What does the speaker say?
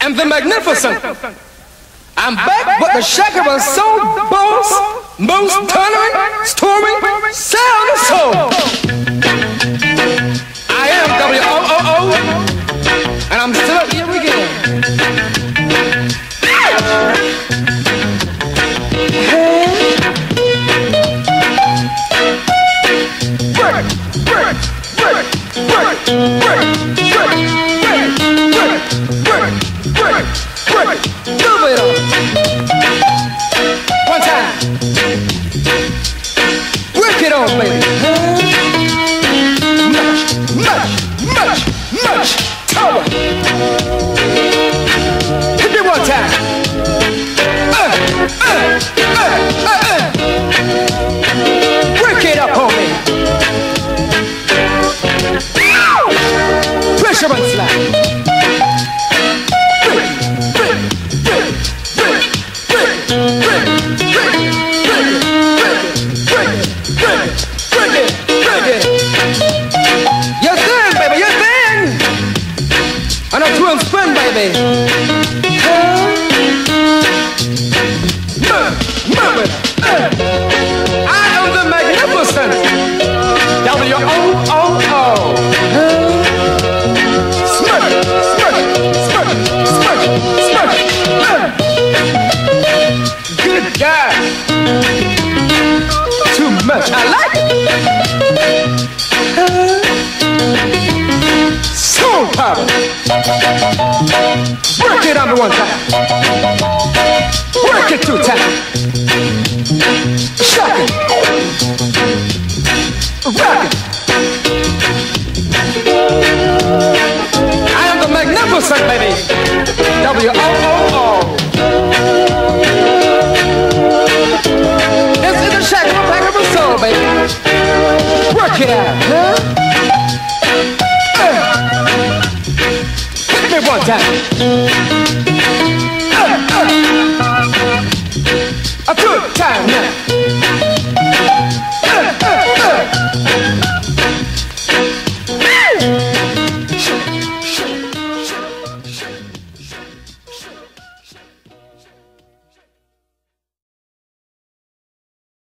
am the magnificent. I'm back with the shaker of soul, bones, moose, thundering, storming, sound of soul. I am W-O-O-O, and I'm still here again. One time. Work it on, baby. Much power. Hit me one time. Work it up on me. Pressure and slide. Your thing, baby, your thing. And I'm doing spin, baby. I am the magnificent W-O-O-O. Smirk, smirk, smirk, smirk. Good God. Too much, I like it. Soul power. Work it on me one time. Work it two times. Shock it. Rock it. I am the magnificent, baby. W-O-O-O. This is the shack of a pack of a soul, baby. Work it out, huh? Hit me one time. A good time now.